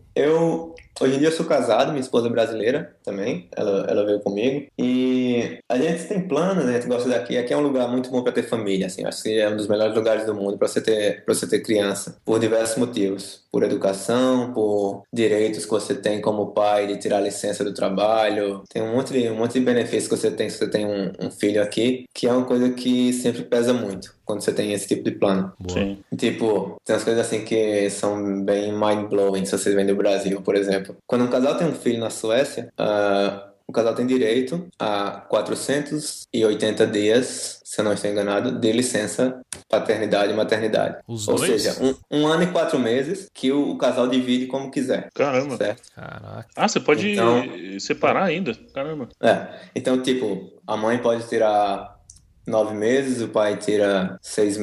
hoje em dia eu sou casado, minha esposa é brasileira também, ela veio comigo, e a gente tem planos, a gente gosta daqui. Aqui é um lugar muito bom para ter família, assim, acho que é um dos melhores lugares do mundo para você ter criança, por diversos motivos, por educação, por direitos que você tem como pai de tirar licença do trabalho, tem um monte de benefícios que você tem se você tem um filho aqui, que é uma coisa que sempre pesa muito quando você tem esse tipo de plano. Sim. Tipo, tem umas coisas assim que são bem mind-blowing se você vem do Brasil, por exemplo. Quando um casal tem um filho na Suécia, o casal tem direito a 480 dias, se eu não estou enganado, de licença paternidade e maternidade. Os Ou dois? seja, um ano e 4 meses que o casal divide como quiser. Caramba. Certo? Caraca. Você pode separar ainda? Caramba. Então, tipo, a mãe pode tirar 9 meses, o pai tira 6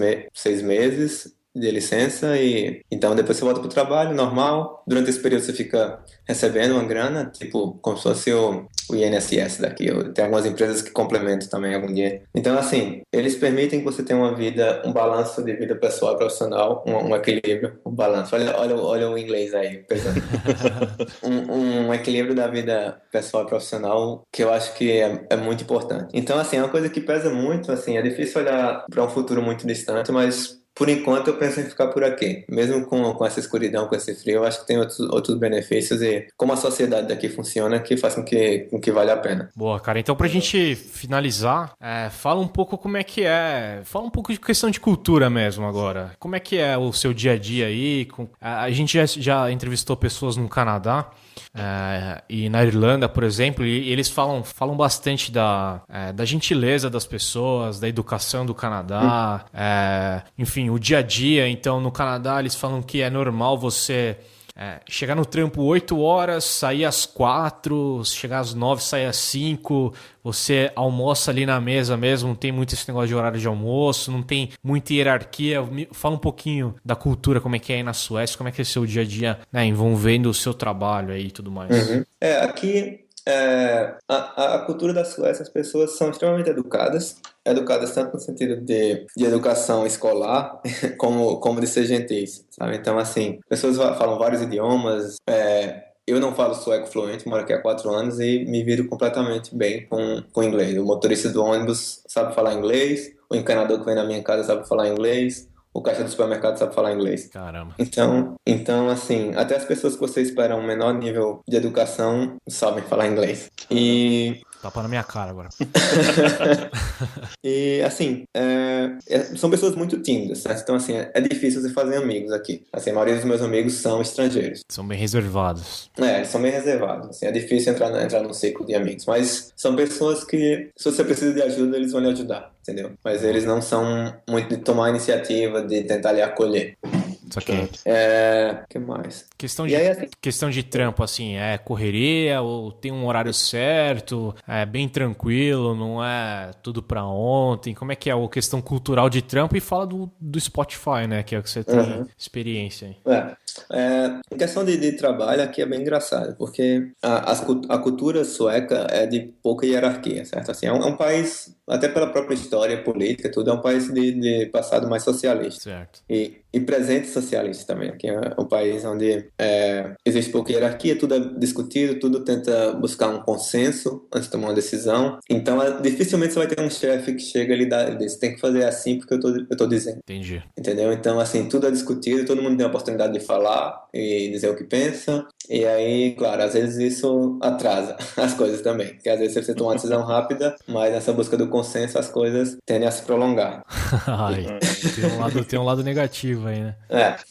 meses de licença, e então depois você volta pro trabalho normal. Durante esse período você fica recebendo uma grana, tipo, como se fosse o INSS daqui. Tem algumas empresas que complementam também algum dinheiro. Então, assim, eles permitem que você tenha um balanço de vida pessoal e profissional, um equilíbrio, um balanço. Olha o inglês aí, pesando. um equilíbrio da vida pessoal e profissional que eu acho que é muito importante. Então, assim, é uma coisa que pesa muito, assim, é difícil olhar para um futuro muito distante, mas por enquanto eu penso em ficar por aqui. Mesmo com essa escuridão, com esse frio, eu acho que tem outros benefícios e como a sociedade daqui funciona, que faz com que vale a pena. Boa, cara. Então, pra gente finalizar, fala um pouco como é que é. Fala um pouco de questão de cultura mesmo agora. Como é que é o seu dia a dia aí? A gente já entrevistou pessoas no Canadá e na Irlanda, por exemplo, e eles falam bastante da gentileza das pessoas, da educação do Canadá, enfim, o dia a dia. Então, no Canadá, eles falam que é normal você chegar no trampo 8 horas, sair às 4, chegar às 9, sair às 5, você almoça ali na mesa mesmo, não tem muito esse negócio de horário de almoço, não tem muita hierarquia. Fala um pouquinho da cultura, como é que é aí na Suécia, como é que é o seu dia a dia, né, envolvendo o seu trabalho aí e tudo mais. Aqui, a cultura da Suécia, as pessoas são extremamente educadas tanto no sentido de educação escolar, como de ser gentis, sabe? Então, assim, pessoas falam vários idiomas. Eu não falo sueco fluente, moro aqui há 4 anos e me viro completamente bem com inglês. O motorista do ônibus sabe falar inglês, o encanador que vem na minha casa sabe falar inglês, o caixa do supermercado sabe falar inglês. Caramba. Então, assim, até as pessoas que você espera um menor nível de educação sabem falar inglês. E Tapa na minha cara agora. E, assim, são pessoas muito tímidas, né? Então, assim, é difícil você fazer amigos aqui. Assim, a maioria dos meus amigos são estrangeiros. São bem reservados. Eles são bem reservados. Assim, é difícil entrar num ciclo de amigos. Mas são pessoas que, se você precisa de ajuda, eles vão lhe ajudar, entendeu? Mas eles não são muito de tomar a iniciativa, de tentar lhe acolher. Isso aqui. Que mais? Questão de trampo, assim, é correria ou tem um horário certo, é bem tranquilo, não é tudo pra ontem? Como é que é a questão cultural de trampo? E fala do Spotify, né, que é o que você tem experiência aí. Em questão de trabalho, aqui é bem engraçado, porque a cultura sueca é de pouca hierarquia, certo? Assim, é um país, até pela própria história política, tudo, é um país de passado mais socialista. Certo. E presente socialista também, que é um país onde existe pouca hierarquia, tudo é discutido, tudo tenta buscar um consenso antes de tomar uma decisão. Então, dificilmente você vai ter um chefe que chega ali e diz, tem que fazer assim porque eu tô dizendo. Entendi. Entendeu? Então, assim, tudo é discutido, todo mundo tem a oportunidade de falar e dizer o que pensa. E aí, claro, às vezes isso atrasa as coisas também. Porque às vezes você toma uma decisão rápida, mas nessa busca do consenso as coisas tendem a se prolongar. Ai, tem um lado negativo aí, né?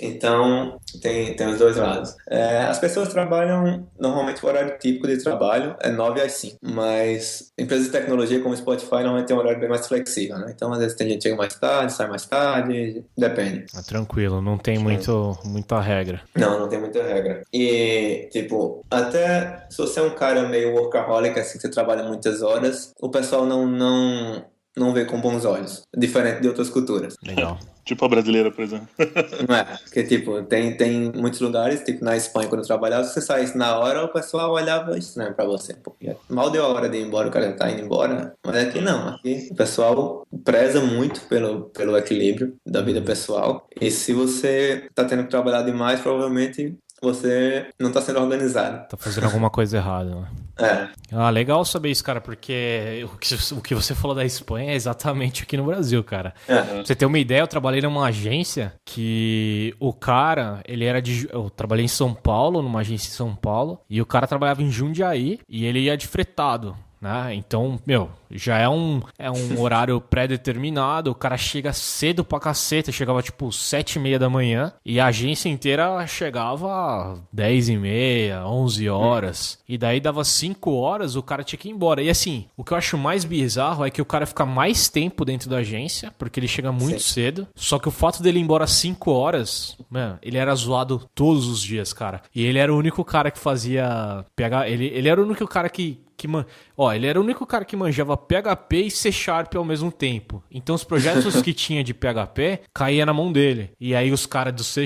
Então tem os dois lados. As pessoas trabalham, normalmente o horário típico de trabalho é 9 às 5. Mas empresas de tecnologia como o Spotify normalmente tem um horário bem mais flexível, né? Então às vezes tem gente que chega mais tarde, sai mais tarde, depende. Tranquilo, não tem muita regra. Não tem muita regra. E, tipo, até se você é um cara meio workaholic, assim, que você trabalha muitas horas, o pessoal não vê com bons olhos, diferente de outras culturas. Legal. Tipo a brasileira, por exemplo. Não é? Porque, tipo, tem muitos lugares, tipo na Espanha, quando eu trabalhava, se você saísse na hora, o pessoal olhava estranho pra você. Porque mal deu a hora de ir embora, o cara já tá indo embora. Mas aqui não, aqui o pessoal preza muito pelo equilíbrio da vida pessoal. E se você tá tendo que trabalhar demais, provavelmente você não tá sendo organizado. Tá fazendo alguma coisa errada, né? Legal saber isso, cara, porque o que você falou da Espanha é exatamente aqui no Brasil, cara. Pra você ter uma ideia, eu trabalhei numa agência que o cara, eu trabalhei em São Paulo, numa agência em São Paulo, e o cara trabalhava em Jundiaí e ele ia de fretado, né? Então, já é um horário pré-determinado, o cara chega cedo pra caceta, chegava tipo 7h30 da manhã e a agência inteira chegava 10h30, 11 horas, e daí dava 5 horas, o cara tinha que ir embora. E assim, o que eu acho mais bizarro é que o cara fica mais tempo dentro da agência, porque ele chega muito cedo, só que o fato dele ir embora 5 horas, ele era zoado todos os dias, cara. E ele era o único cara que fazia ele era o único cara ele era o único cara que manjava PHP e C# ao mesmo tempo. Então os projetos que tinha de PHP caía na mão dele. E aí os caras do C#,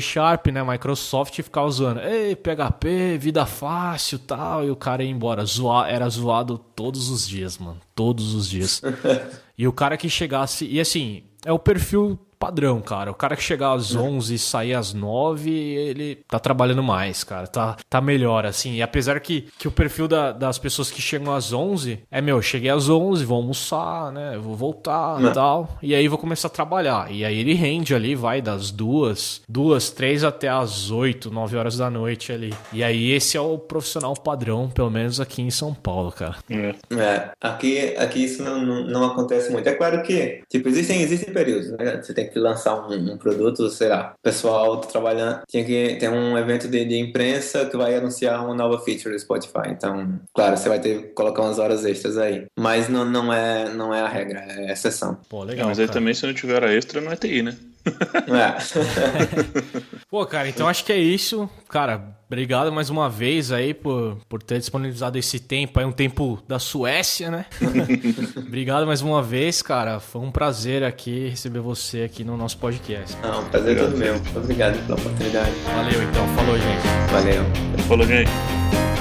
né, Microsoft, ficavam zoando. Ei, PHP, vida fácil, tal. E o cara ia embora. Era zoado todos os dias, mano. Todos os dias. E o cara que chegasse... E assim, é o perfil padrão, cara. O cara que chegar às 11 e sair às 9, ele tá trabalhando mais, cara. Tá melhor, assim. E apesar que o perfil das pessoas que chegam às 11 cheguei às 11, vou almoçar, né? Vou voltar e tal. E aí vou começar a trabalhar. E aí ele rende ali, vai das 2, 3 até as 8, 9 horas da noite ali. E aí esse é o profissional padrão, pelo menos aqui em São Paulo, cara. Aqui isso não acontece muito. É claro que, tipo, existem períodos, né? Você tem que lançar um produto, sei lá, o pessoal tá trabalhando, tem um evento de imprensa que vai anunciar uma nova feature do Spotify. Então, claro, você vai ter que colocar umas horas extras aí. Mas não é a regra, é a exceção. Pô, legal, mas aí cara. também, se não tiver hora extra, não é TI, né? Pô, cara, então acho que é isso. Cara, obrigado mais uma vez aí por ter disponibilizado esse tempo aí, um tempo da Suécia, né? Obrigado mais uma vez, cara. Foi um prazer aqui receber você aqui no nosso podcast. Não, prazer é todo meu. Obrigado pela oportunidade. Valeu, então. Falou, gente. Valeu. Falou, gente.